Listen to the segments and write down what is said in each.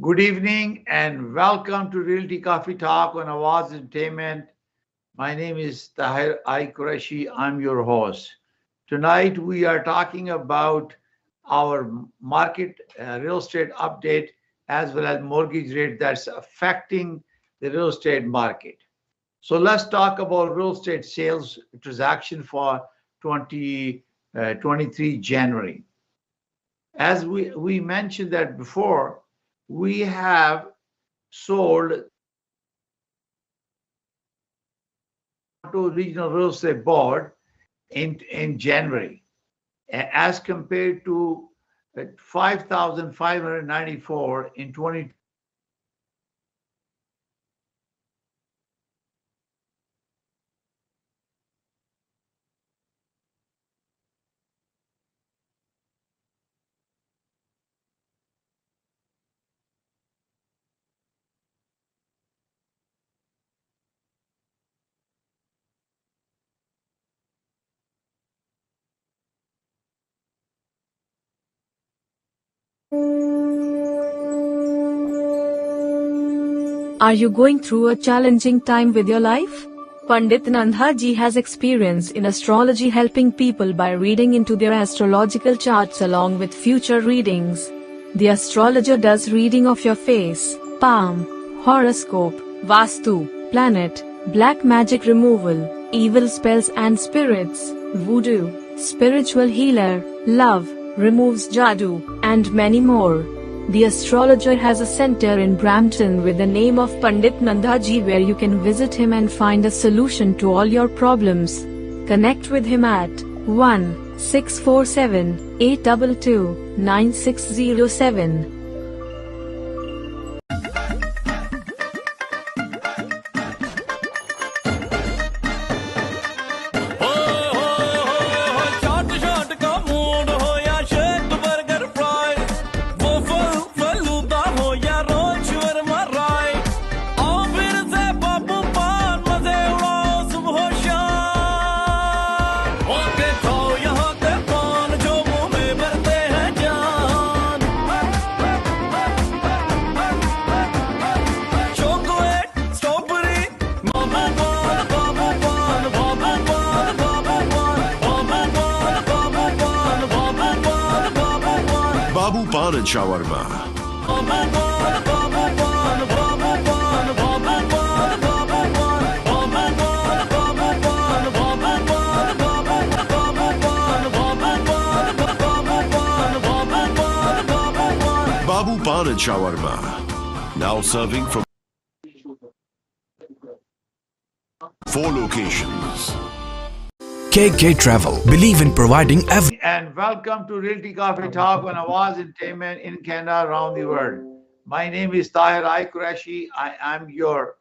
Good evening and welcome to Realty Coffee Talk on Awaz Ent. My name is Tahir Qureshi. I'm your host. Tonight we are talking about our market real estate update as well as mortgage rate that's affecting the real estate market. So let's talk about real estate sales transaction for 2023 January. As we mentioned that before, we have sold Toronto Regional Real Estate Board in January as compared to 5,594 in 20. Are you going through a challenging time with your life? Pandit Nandha ji has experience in astrology, helping people by reading into their astrological charts along with future readings. The astrologer does reading of your face, palm, horoscope, vastu, planet, black magic removal, evil spells and spirits, voodoo, spiritual healer, love, removes jadoo, and many more. The astrologer has a center in Brampton with the name of Pandit Nandha ji, where you can visit him and find a solution to all your problems. Connect with him at 1-647-822-9607. Pan and shawarma. Babu Pan and shawarma. Now serving from 4 locations. KK Travel. Believe in providing every. And welcome to Realty Coffee Talk on Awaz Ent in Canada, around the world. My name is Tahir Qureshi. I'm your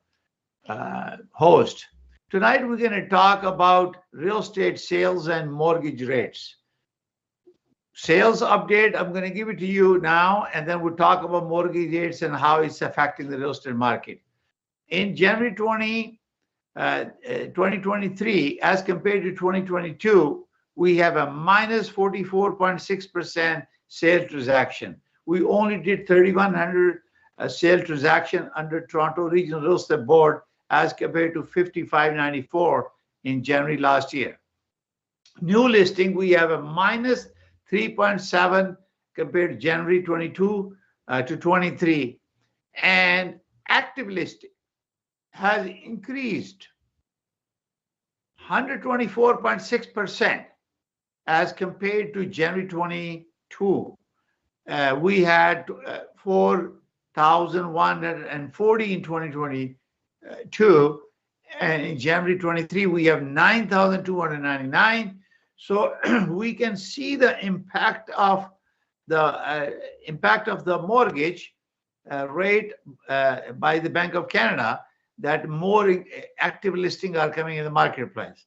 host. Tonight we're going to talk about real estate sales and mortgage rates. Sales update, I'm going to give it to you now, and then we'll talk about mortgage rates and how it's affecting the real estate market. In January 2023, as compared to 2022, we have a minus 44.6% sale transaction. We only did 3,100 sale transaction under Toronto Regional Real Estate Board as compared to 5,594 in January last year. New listing, we have a minus 3.7 compared to January 22 to 23. And active listing has increased 124.6% as compared to January 22. We had 4,140 in 2022, and in January 23 we have 9,299. So we can see the impact of the mortgage rate by the Bank of Canada, that more active listings are coming in the marketplace.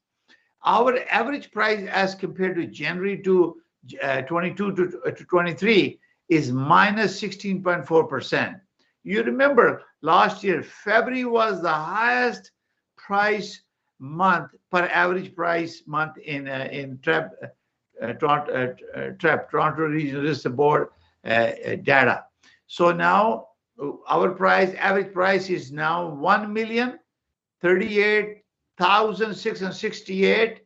Our average price as compared to January to 22 to 23 is minus 16.4%. You remember last year, February was the highest price month per average price month in Toronto Regional Real Estate Board data. So now Our average price is now 1,038,668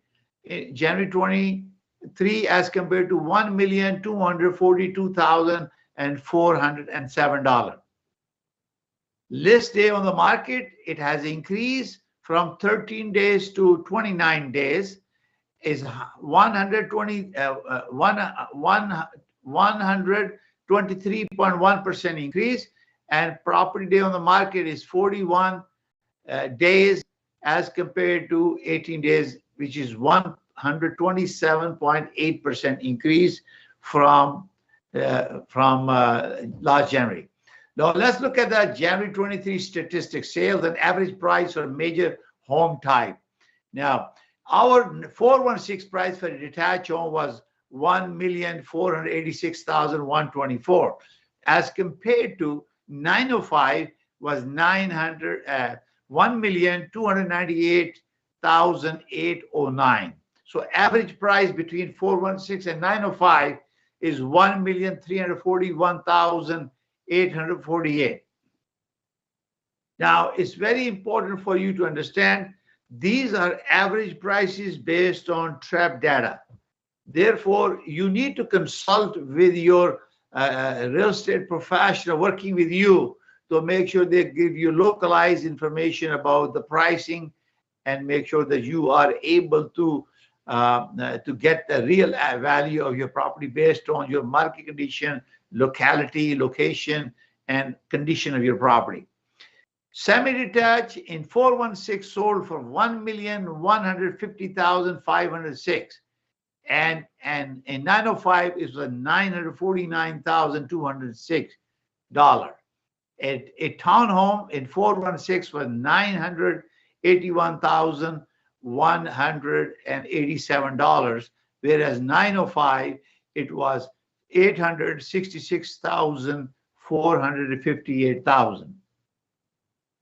in January 23 as compared to $1,242,407. List day on the market, it has increased from 13 days to 29 days, is 123.1% increase, and property day on the market is 41 days as compared to 18 days, which is 127.8% increase from last January. Now let's look at the January 23 statistics, sales and average price for major home type. Now, our 416 price for a detached home was $1,486,124, as compared to 905 was $1,298,809. So average price between 416 and 905 is $1,341,848. Now, it's very important for you to understand these are average prices based on TREP data. Therefore, you need to consult with your real estate professional working with you to make sure they give you localized information about the pricing and make sure that you are able to get the real value of your property based on your market condition, locality, location, and condition of your property. Semi-detached in 416 sold for $1,150,506, and in 905 is $949,206. A townhome in 416 was $981,187, whereas 905 it was $866,458,000.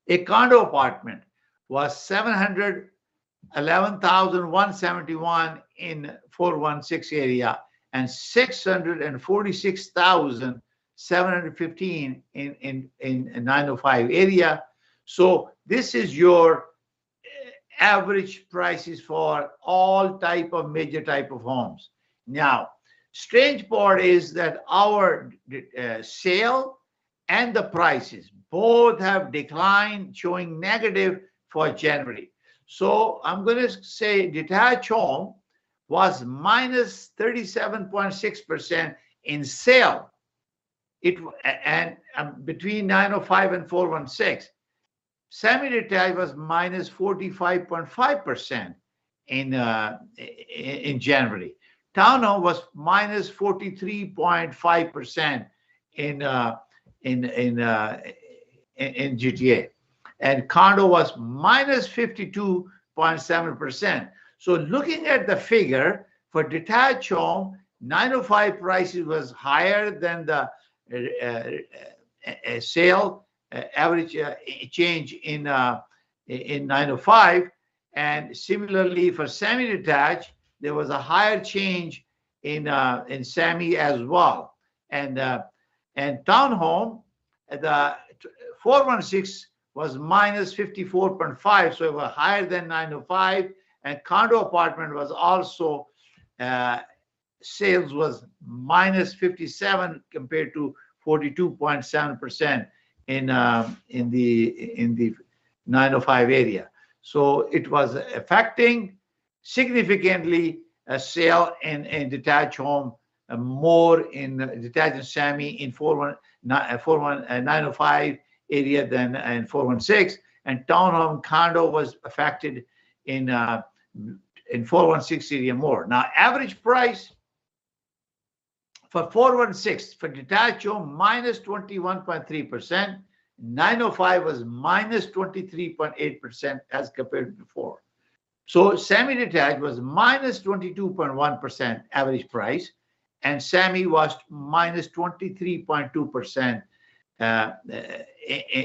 A condo apartment was $711,171 in 416 area and $646,715 in 905 area. So this is your average prices for all type of major type of homes. Now, strange part is that our sale and the prices both have declined, showing negative for January. So I'm going to say detached home was minus 37.6% in sale. And between 905 and 416. Semi-detached was minus 45.5% in January. Townhome was minus 43.5% in GTA, and condo was minus 52.7%. So looking at the figure for detached home, 905 prices was higher than the sale average change in 905, and similarly for semi-detached, there was a higher change in semi as well, and townhome, the 416 was minus 54.5, so it was higher than 905, and condo apartment was also sales was minus 57 compared to 42.7% in the 905 area. So it was affecting significantly a sale in detached home, more in detached and semi in 905 area than in 416, and townhome condo was affected in 416 area more. Now, average price for 416 for detached home minus 21.3%, 905 was minus 23.8% as compared to before. So semi-detached was minus 22.1% average price, and semi was minus 23.2%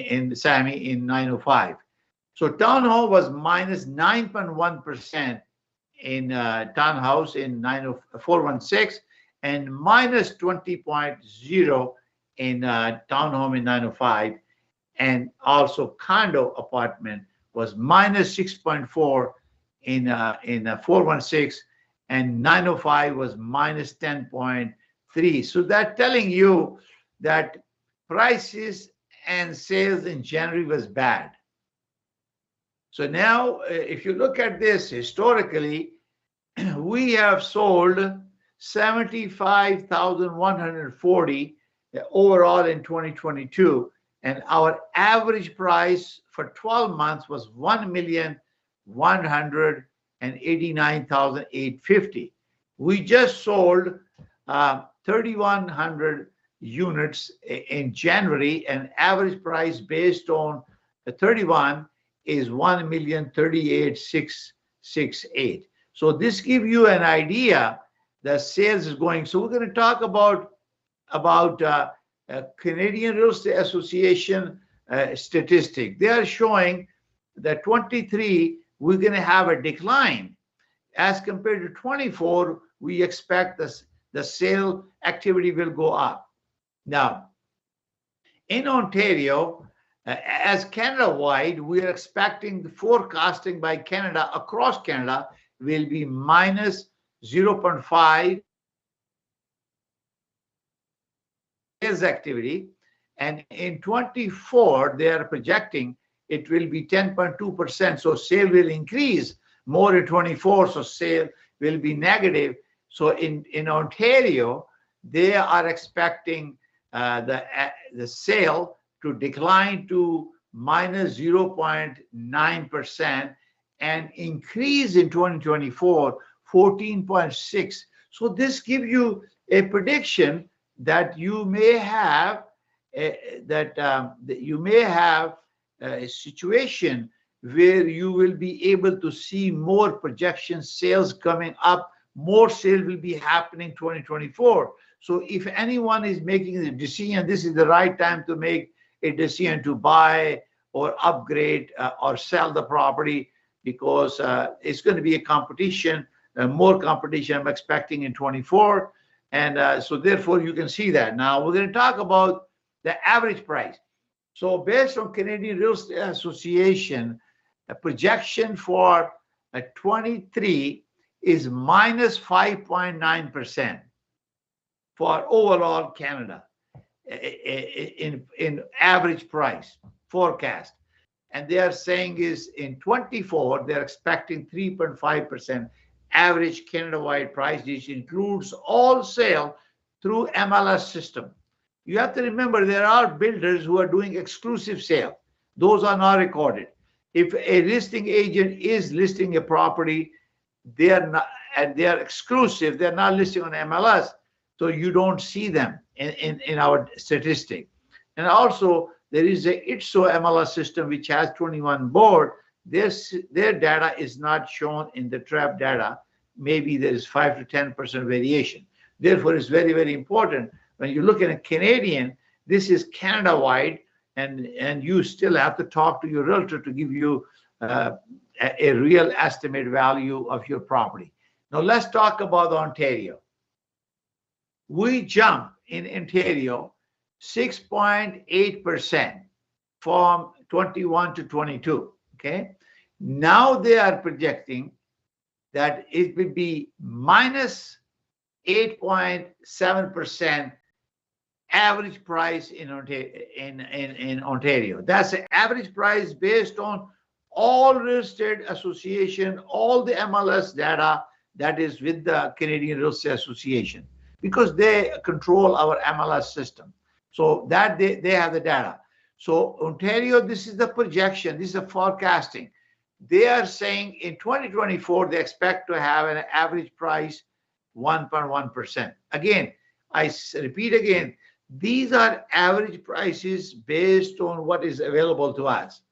in semi in 905. So townhome was minus 9.1% in townhouse in 416, and minus 20.0 in townhome in 905, and also condo apartment was minus 6.4 in 416, and 905 was minus 10.3. So that's telling you that prices and sales in January was bad. So now, if you look at this historically, we have sold 75,140 overall in 2022, and our average price for 12 months was 1,189,850. We just sold 3,100 units in January, and average price based on the 31 is 1,038,668. So this gives you an idea that sales is going. So we're going to talk about Canadian Real Estate Association statistic. They are showing that 23 we're going to have a decline as compared to 24. We expect the sale activity will go up. Now, in Ontario, as Canada-wide, we are expecting the forecasting by Canada, across Canada, will be minus 0.5 sales activity. And in 24, they are projecting it will be 10.2%. So sale will increase more in 24, so sale will be negative. So in Ontario, they are expecting the sale to decline to minus 0.9% and increase in 2024 14.6. So this gives you a prediction that you may have a situation where you will be able to see more projection sales coming up. More sales will be happening 2024. So if anyone is making the decision, this is the right time to make a decision to buy or upgrade or sell the property, because it's going to be a competition, more competition I'm expecting in 24. And so therefore you can see that. Now we're going to talk about the average price. So based on Canadian Real Estate Association, a projection for 23 is minus 5.9% for overall Canada in average price forecast. And they are saying is in 24, they're expecting 3.5% average Canada-wide price, which includes all sale through MLS system. You have to remember there are builders who are doing exclusive sale. Those are not recorded. If a listing agent is listing a property, they are not, and they are exclusive, they're not listing on MLS, so you don't see them in our statistic. And also there is a ITSO MLS system which has 21 board. Their data is not shown in the TREP data. Maybe there is 5 to 10% variation. Therefore, it's very, very important when you look at a Canadian, this is Canada-wide, and you still have to talk to your realtor to give you a real estimate value of your property. Now let's talk about Ontario. We jump in Ontario 6.8% from 21 to 22. Okay. Now they are projecting that it will be minus 8.7% average price in Ontario. That's the average price based on all real estate association, all the MLS data that is with the Canadian Real Estate Association, because they control our MLS system. So that they have the data. So Ontario, this is the projection, this is the forecasting. They are saying in 2024, they expect to have an average price 1.1%. Again, I repeat again, these are average prices based on what is available to us.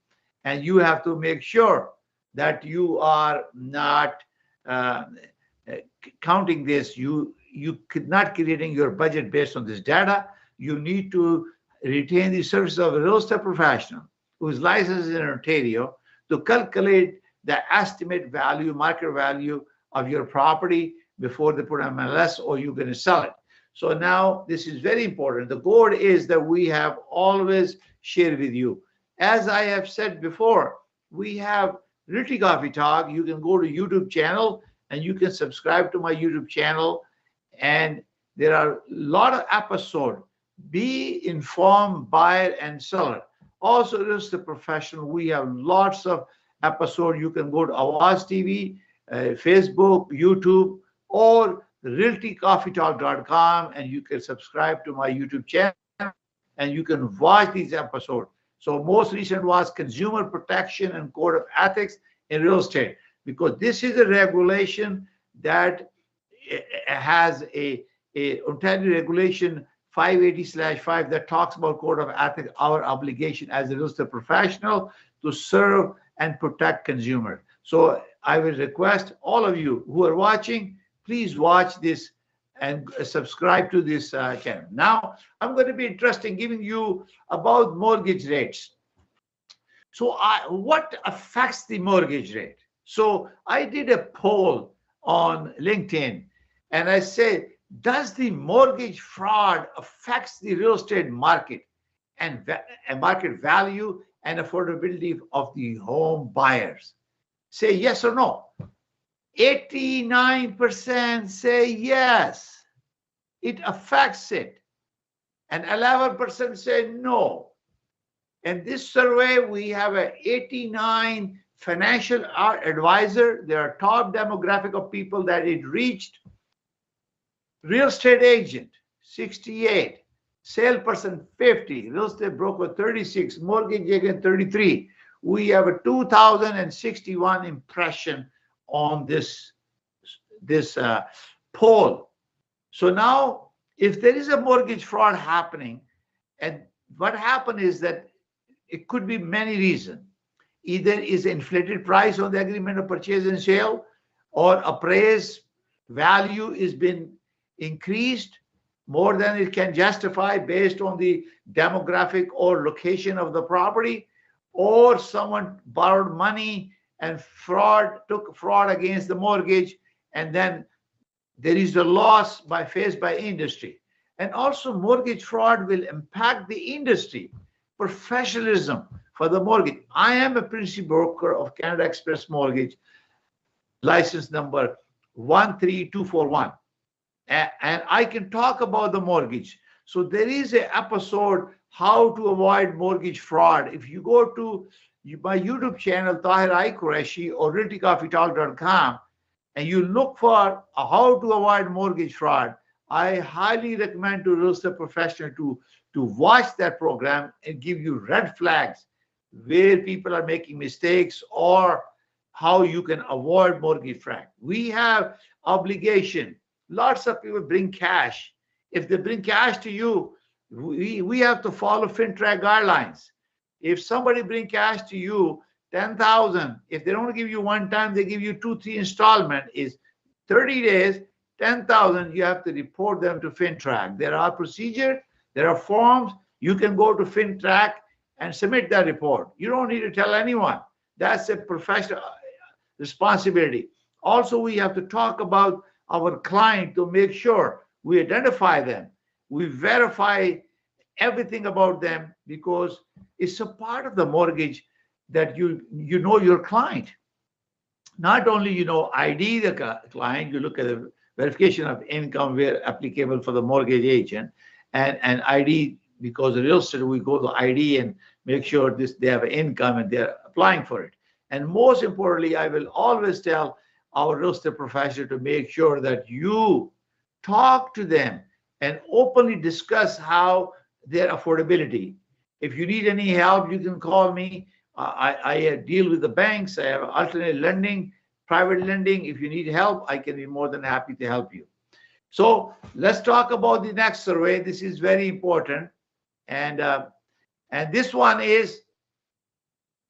And you have to make sure that you are not counting this. You could not creating your budget based on this data. You need to retain the services of a real estate professional who is licensed in Ontario to calculate the estimate value, market value of your property before they put MLS or you're going to sell it. So now this is very important. The goal is that we have always shared with you. As I have said before, we have Realty Coffee Talk. You can go to YouTube channel and you can subscribe to my YouTube channel. And there are a lot of episodes. Be informed, buyer and seller. Also, just the professional. We have lots of episodes. You can go to Awaz TV, Facebook, YouTube, or realtycoffeetalk.com, and you can subscribe to my YouTube channel and you can watch these episodes. So most recent was consumer protection and code of ethics in real estate, because this is a regulation that has a Ontario regulation 580/5 that talks about code of ethics, our obligation as a real estate professional to serve and protect consumer. So I will request all of you who are watching, please watch this and subscribe to this channel. Now, I'm going to be interested in giving you about mortgage rates. So what affects the mortgage rate? So I did a poll on LinkedIn and I said, does the mortgage fraud affects the real estate market and market value and affordability of the home buyers? Say yes or no. 89% say yes, it affects it. And 11% say no. In this survey, we have 89 financial advisor. There are top demographic of people that it reached. Real estate agent, 68. Salesperson, 50. Real estate broker, 36. Mortgage agent, 33. We have a 2,061 impression on this poll. So now, if there is a mortgage fraud happening, and what happened is that it could be many reasons. Either is inflated price on the agreement of purchase and sale, or appraised value is been increased more than it can justify based on the demographic or location of the property, or someone borrowed money and took fraud against the mortgage, and then there is a loss faced by industry. And also mortgage fraud will impact the industry, professionalism for the mortgage. I am a principal broker of Canada Express Mortgage, license number 13241. And I can talk about the mortgage. So there is an episode, how to avoid mortgage fraud. If you go to my YouTube channel, Tahir Qureshi, or realtycoffeetalk.com, and you look for how to avoid mortgage fraud, I highly recommend to real estate professional to watch that program and give you red flags where people are making mistakes or how you can avoid mortgage fraud. We have obligation. Lots of people bring cash. If they bring cash to you, we have to follow FinTrack guidelines. If somebody bring cash to you, 10,000, if they don't give you one time, they give you 2-3 installment, is 30 days, 10,000, you have to report them to FinTrack. There are procedures, there are forms. You can go to FinTrack and submit that report. You don't need to tell anyone. That's a professional responsibility. Also, we have to talk about our client to make sure we identify them. We verify everything about them, because it's a part of the mortgage that you know your client. Not only ID the client, you look at the verification of income where applicable for the mortgage agent, and ID, because the real estate, we go to ID and make sure they have an income and they're applying for it. And most importantly, I will always tell our real estate professional to make sure that you talk to them and openly discuss how their affordability. If you need any help, you can call me. I deal with the banks. I have alternate lending, private lending. If you need help, I can be more than happy to help you. So let's talk about the next survey. This is very important. And this one is,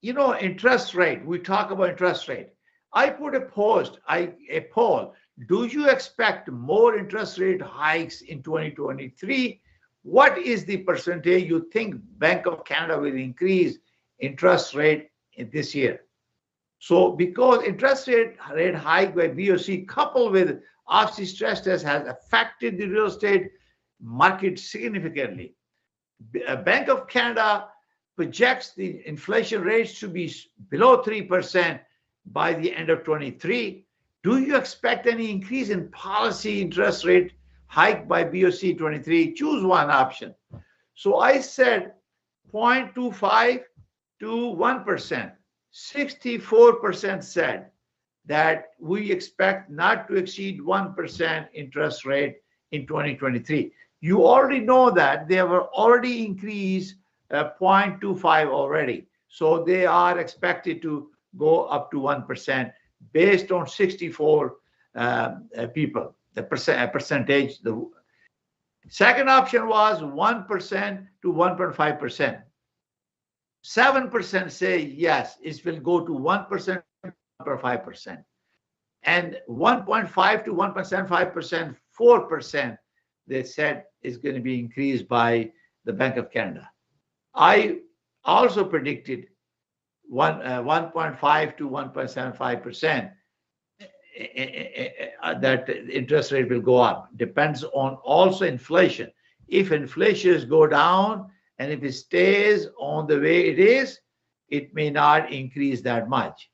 interest rate. We talk about interest rate. I put a poll. Do you expect more interest rate hikes in 2023? What is the percentage you think Bank of Canada will increase interest rate in this year? So because interest rate hike by BOC coupled with OSFI stress test has affected the real estate market significantly. Bank of Canada projects the inflation rates to be below 3% by the end of 23. Do you expect any increase in policy interest rate hike by BOC 23? Choose one option. So I said 0.25 to 1%. 64% said that we expect not to exceed 1% interest rate in 2023. You already know that they have already increased 0.25 already. So they are expected to go up to 1% based on 64 people, the percentage. The second option was 1% to 1.5%. 7% say yes, it will go to 1% or 5%. And 1.5 to 1.75%, 4%, they said is going to be increased by the Bank of Canada. I also predicted 1.5 to 1.75% that interest rate will go up. Depends on also inflation. If inflation go down and if it stays on the way it is, it may not increase that much.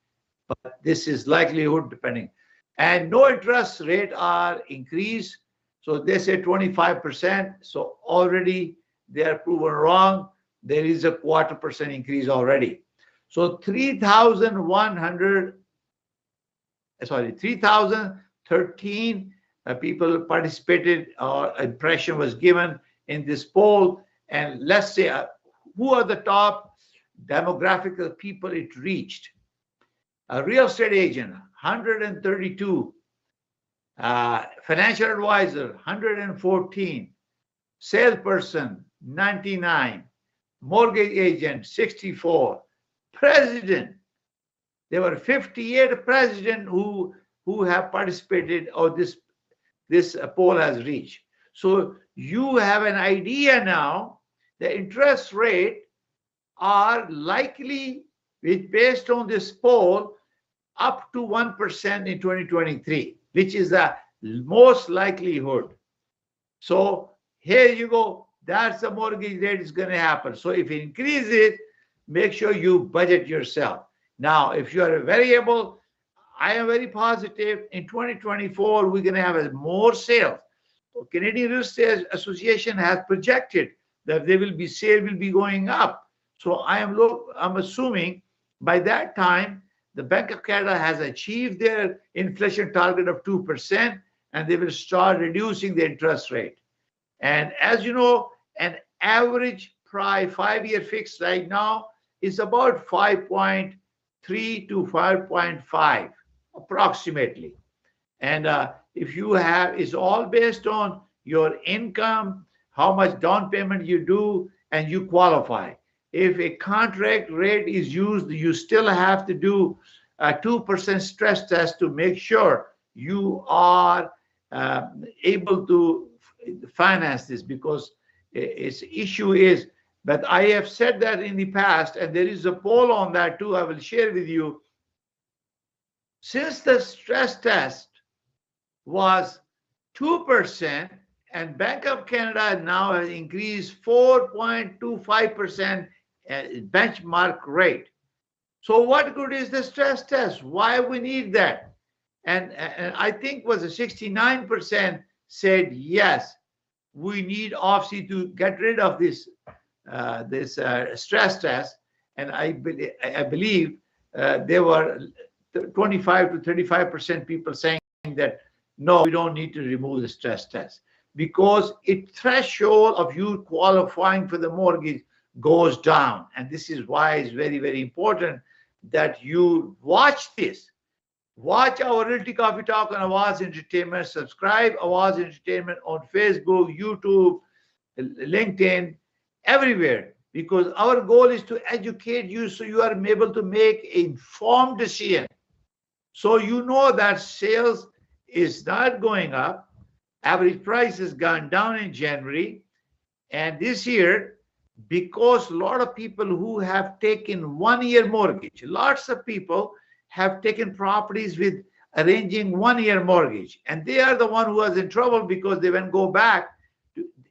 But this is likelihood depending. And no interest rate are increased. So they say 25%. So already they are proven wrong. There is a 0.25% increase already. So 3,013 people participated or impression was given in this poll. And let's say who are the top demographic people it reached. A real estate agent, 132. Financial advisor, 114. Salesperson, 99. Mortgage agent, 64. President, there were 58 presidents who have participated or this poll has reached. So you have an idea now, the interest rate are likely, based on this poll, up to 1% in 2023, which is the most likelihood. So here you go. That's the mortgage rate is going to happen. So if you increase it, make sure you budget yourself. Now, if you are a variable, I am very positive in 2024, we're going to have more sales. Canadian Real Estate Association has projected that sale will be going up. So I'm assuming by that time, the Bank of Canada has achieved their inflation target of 2%, and they will start reducing the interest rate. And as you know, an average price 5-year fixed right now is about 5.3 to 5.5 approximately. And if you have, it's all based on your income, how much down payment you do, and you qualify. If a contract rate is used, you still have to do a 2% stress test to make sure you are able to finance this, because its issue is, but I have said that in the past, and there is a poll on that too, I will share with you. Since the stress test was 2%, and Bank of Canada now has increased 4.25% benchmark rate. So what good is the stress test? Why we need that? And I think was a 69% said yes, we need OFC to get rid of this stress test. And I believe there were 25 to 35% people saying that no, we don't need to remove the stress test, because its threshold of you qualifying for the mortgage goes down. And this is why it's very, very important that you watch this. Watch our Realty Coffee Talk on Awaz Entertainment. Subscribe Awaz Entertainment on Facebook, YouTube, LinkedIn, everywhere, because our goal is to educate you so you are able to make informed decision. So you know that sales is not going up. Average price has gone down in January. And this year, because a lot of people who have taken 1-year mortgage, lots of people have taken properties with arranging 1-year mortgage. And they are the one who was in trouble, because they won't go back.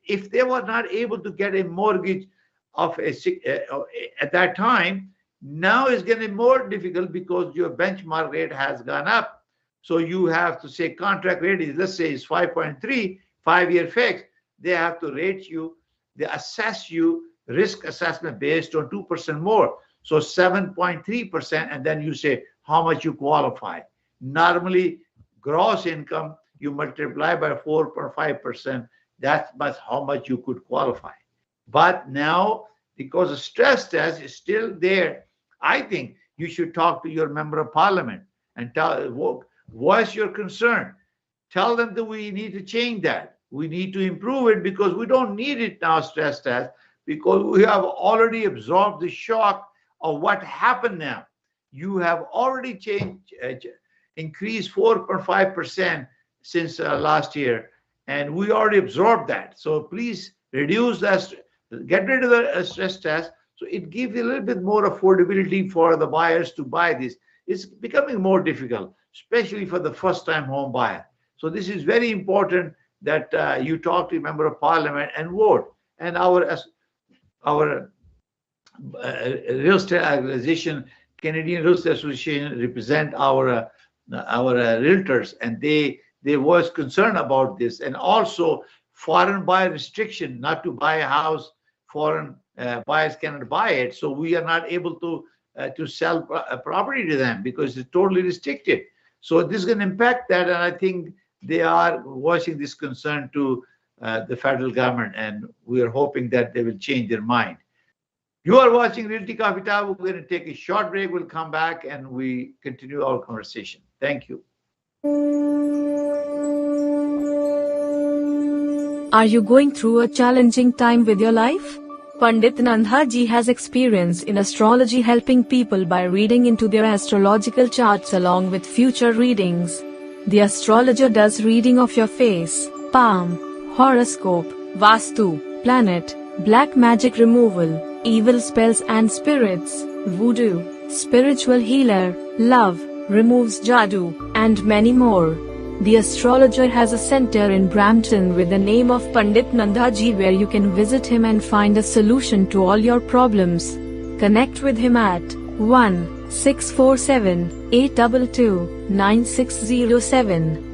if they were not able to get a mortgage of at that time, now it's getting more difficult because your benchmark rate has gone up. So you have to say contract rate is, let's say, is 5.3, 5-year fixed. They have to rate you, they assess you risk assessment based on 2% more. So 7.3%, and then you say how much you qualify. Normally, gross income, you multiply by 4.5%. That's how much you could qualify. But now, because the stress test is still there, I think you should talk to your member of parliament and voice your concern. Tell them that we need to change that. We need to improve it because we don't need it now, stress test, because we have already absorbed the shock of what happened now. You have already increased 4.5% since last year, and we already absorbed that. So please reduce that, get rid of the stress test, so it gives a little bit more affordability for the buyers to buy this. It's becoming more difficult, especially for the first-time home buyer. So this is very important that you talk to a member of parliament and vote. And our real estate organization, Canadian Real Estate Association, represent our realtors, and they was concerned about this, and also foreign buyer restriction, not to buy a house. Foreign buyers cannot buy it, so we are not able to sell a property to them because it's totally restricted. So this is going to impact that, and I think they are voicing this concern to the federal government, and we are hoping that they will change their mind. You are watching Realty Coffee Talk. We're going to take a short break. We'll come back and we continue our conversation. Thank you. Are you going through a challenging time with your life? Pandit Nandha ji has experience in astrology, helping people by reading into their astrological charts along with future readings. The astrologer does reading of your face, palm, horoscope, vastu, planet, black magic removal, evil spells and spirits, voodoo, spiritual healer, love, removes jadoo, and many more. The astrologer has a center in Brampton with the name of Pandit Nandha ji, where you can visit him and find a solution to all your problems. Connect with him at 1-647-822-9607.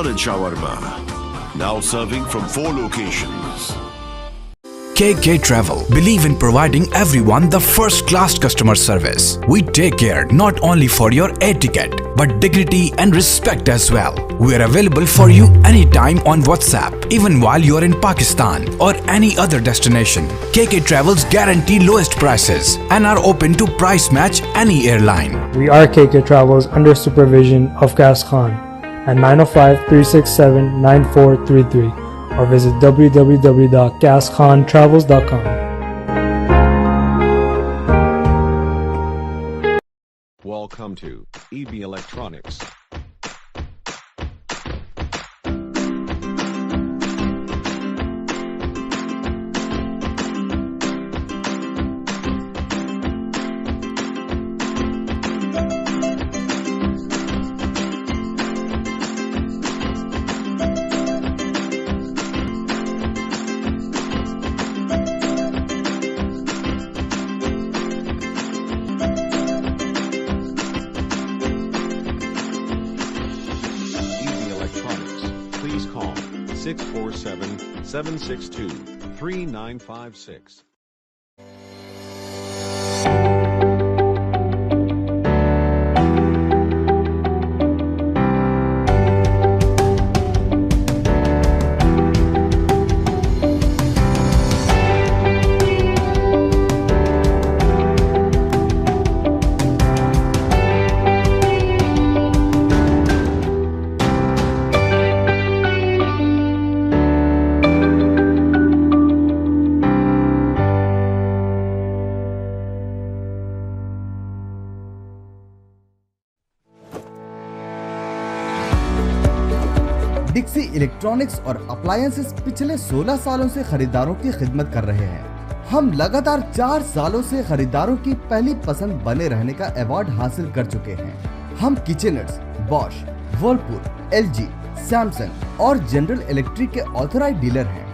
And Shawarma, now serving from 4 locations. KK Travel believe in providing everyone the first-class customer service. We take care not only for your air ticket, but dignity and respect as well. We are available for you anytime on WhatsApp, even while you are in Pakistan or any other destination. KK Travels guarantee lowest prices and are open to price match any airline. We are KK Travels under supervision of Gas Khan at 905-367-9433 or visit www.gaskhontravels.com. Welcome to EB Electronics. Please call 647-762-3956. डिक्सी electronics और appliances पिछले 16 सालों से खरीदारों की खिदमत कर रहे हैं। हम लगातार 4 सालों से खरीदारों की पहली पसंद बने रहने का अवार्ड हासिल कर चुके हैं। हम किचनर्स, बॉश, वर्लपूल, LG, सैमसंग और जनरल इलेक्ट्रिक के ऑथराइज्ड डीलर हैं।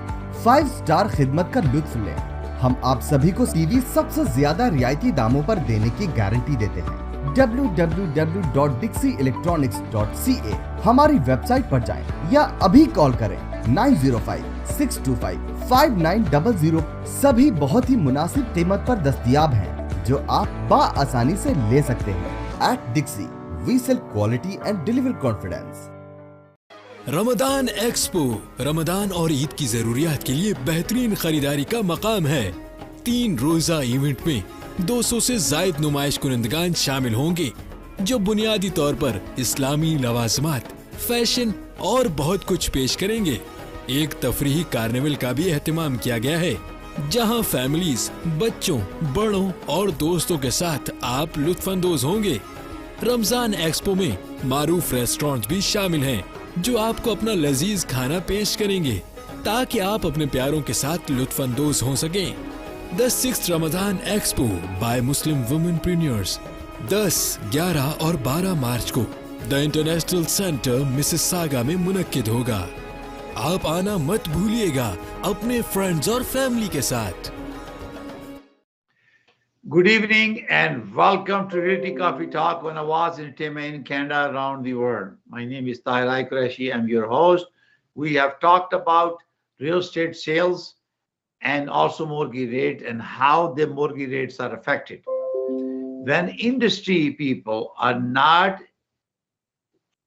5 स्टार खिदमत का लुत्फ लें। हम आप सभी को टीवी सबसे ज्यादा रियायती दामों पर देने की गारंटी देते हैं। www.dixieelectronics.ca हमारी वेबसाइट पर जाएं या अभी कॉल करें 9056255900। सभी बहुत ही मुनासिब कीमत पर दस्तयाब हैं जो आप आसानी से ले सकते हैं। At Dixie, we sell quality and deliver confidence. Ramadan expo Ramadan और ईद की जरूरियात के लिए बेहतरीन खरीदारी का मकाम है। 3 रोजा इवेंट में 200 से जायद नुमाइश कुनंदगान शामिल होंगे जो बुनियादी तौर पर इस्लामी लवाजमात, फैशन और बहुत कुछ पेश करेंगे। एक तफरीही कार्निवल का भी एहतमाम किया गया है जहां फैमिलीज, बच्चों, बड़ों और दोस्तों के साथ आप लुत्फानंदोज होंगे। रमजान एक्सपो में मारूफ रेस्टोरेंट्स भी शामिल हैं जो आपको अपना लजीज खाना पेश करेंगे ताकि आप अपने प्यारों के साथ लुत्फानंदोज हो सकें। The 6th Ramzan expo by Muslim womenpreneurs 10, 11 और 12 मार्च को द इंटरनेशनल सेंटर मिसिसागा में मुनक्किद होगा। आप आना मत भूलिएगा अपने फ्रेंड्स और फैमिली के साथ। Good evening and welcome to Realty Coffee Talk on Awaz Ent in Canada around the world. My name is Tahir Qureshi. I'm your host. We have talked about real estate sales and also mortgage rate and how the mortgage rates are affected. When industry people are not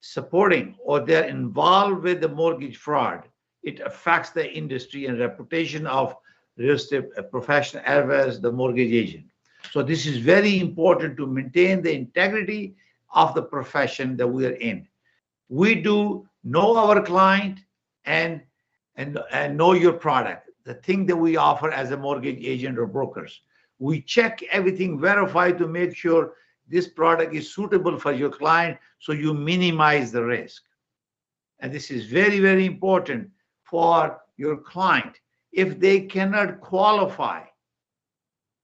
supporting or they're involved with the mortgage fraud, it affects the industry and reputation of real estate professional as well as the mortgage agent. So this is very important to maintain the integrity of the profession that we are in. We do know our client and know your product, the thing that we offer as a mortgage agent or brokers. We check everything, verify to make sure this product is suitable for your client so you minimize the risk. And this is very, very important for your client. If they cannot qualify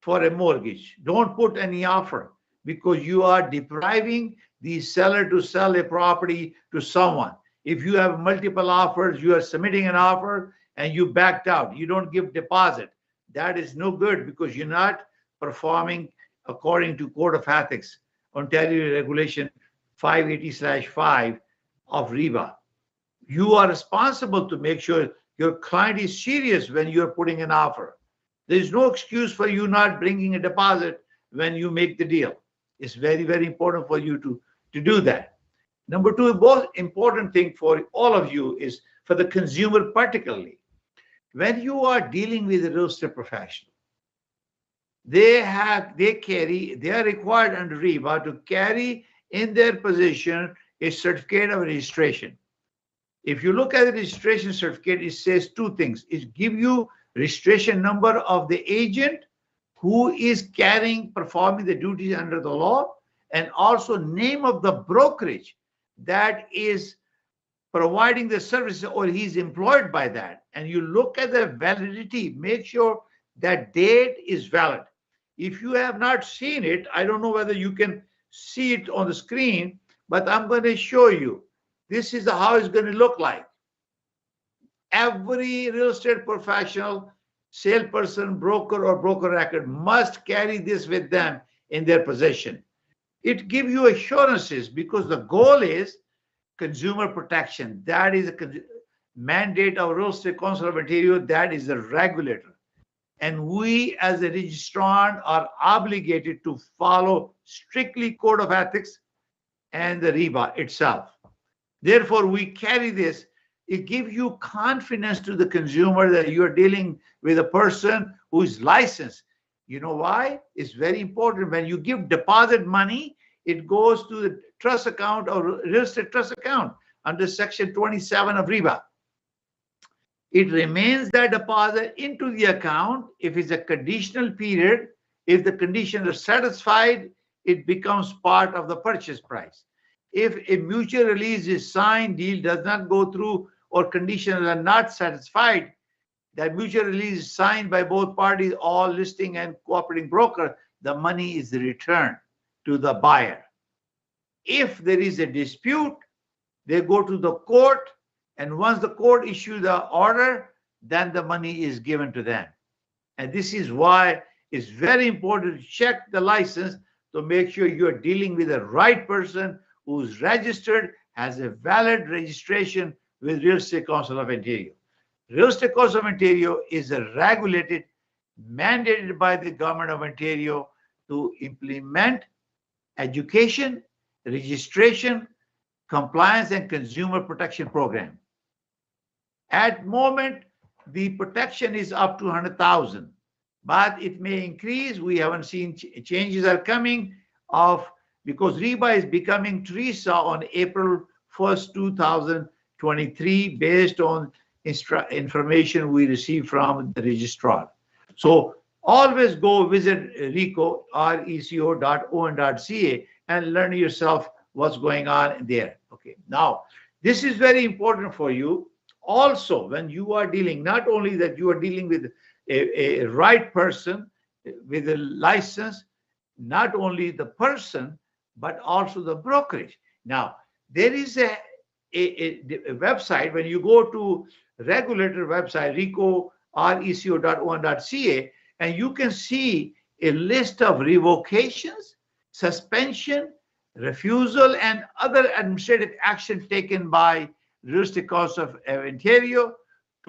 for a mortgage, don't put any offer because you are depriving the seller to sell a property to someone. If you have multiple offers, you are submitting an offer and you backed out, you don't give deposit. That is no good because you're not performing according to Code of Ethics, Ontario Regulation 580/5 of REBA. You are responsible to make sure your client is serious when you're putting an offer. There is no excuse for you not bringing a deposit when you make the deal. It's very, very important for you to do that. Number 2, most important thing for all of you is for the consumer particularly. When you are dealing with a real estate professional, they are required under REBA to carry in their possession a certificate of registration. If you look at the registration certificate, it says 2 things. It gives you registration number of the agent who is performing the duties under the law, and also name of the brokerage that is providing the services or he's employed by that. And you look at the validity, make sure that date is valid. If you have not seen it, I don't know whether you can see it on the screen, but I'm going to show you. This is how it's going to look like. Every real estate professional, salesperson, broker, or broker record must carry this with them in their possession. It gives you assurances because the goal is consumer protection. That is a mandate of Real Estate Council of Ontario. That is the regulator. And we as a registrant are obligated to follow strictly Code of Ethics and the REBA itself. Therefore, we carry this. It gives you confidence to the consumer that you're dealing with a person who is licensed. You know why? It's very important. When you give deposit money, it goes to the trust account or real estate trust account under Section 27 of REBA. It remains that deposit into the account. If it's a conditional period, if the conditions are satisfied, it becomes part of the purchase price. If a mutual release is signed, deal does not go through, or conditions are not satisfied, that mutual release is signed by both parties, all listing and cooperating broker, the money is returned to the buyer. If there is a dispute, they go to the court, and once the court issues the order, then the money is given to them. And this is why it's very important to check the license to make sure you're dealing with the right person who's registered, has a valid registration with Real Estate Council of Ontario. Real Estate Council of Ontario is a regulated, mandated by the government of Ontario to implement education, registration, compliance, and consumer protection program. At moment, the protection is up to 100,000, but it may increase. We haven't seen changes are coming because REBA is becoming Teresa on April 1st, 2023, based on information we received from the registrar. So always go visit reco.on.ca and learn yourself what's going on there. Okay, now this is very important for you. Also, when you are dealing, not only that you are dealing with a right person with a license, not only the person, but also the brokerage. Now, there is a website, when you go to regulator website, reco.on.ca, and you can see a list of revocations, suspension, refusal, and other administrative action taken by Real Estate Council of Ontario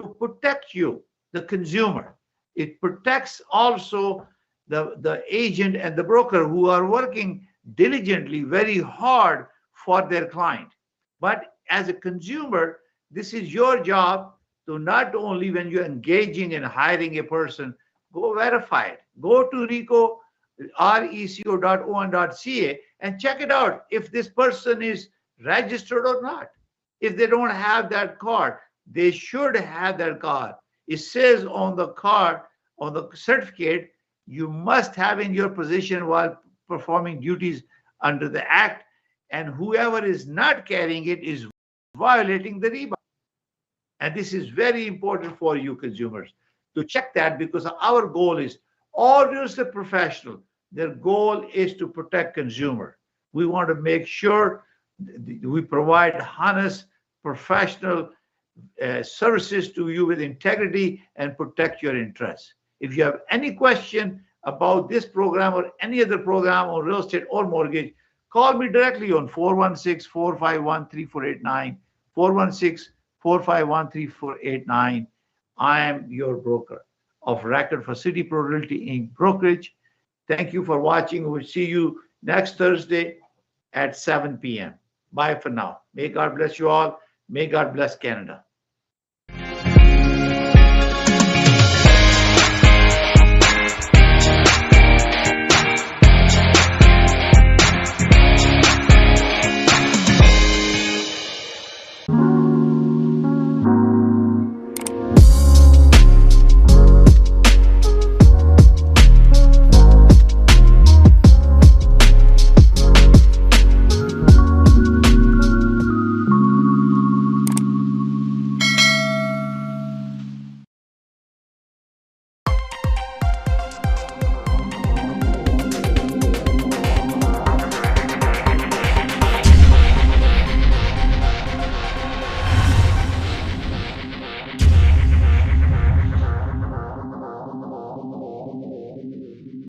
to protect you, the consumer. It protects also the agent and the broker who are working diligently, very hard for their client. But as a consumer, this is your job to not only, when you're engaging in hiring a person, go verify it. Go to reco.on.ca and check it out if this person is registered or not. If they don't have that card, they should have that card. It says on the card, on the certificate, you must have in your position while performing duties under the Act, and whoever is not carrying it is violating the REBA. And this is very important for you consumers to check that, because our goal is, all real estate professionals, their goal is to protect consumer. We want to make sure we provide honest, professional services to you with integrity and protect your interests. If you have any question about this program or any other program on real estate or mortgage, call me directly on 416-451-3489, 416-451-3489. I am your broker of record for City Pro Realty Inc. brokerage. Thank you for watching. We'll see you next Thursday at 7 p.m. Bye for now. May God bless you all. May God bless Canada.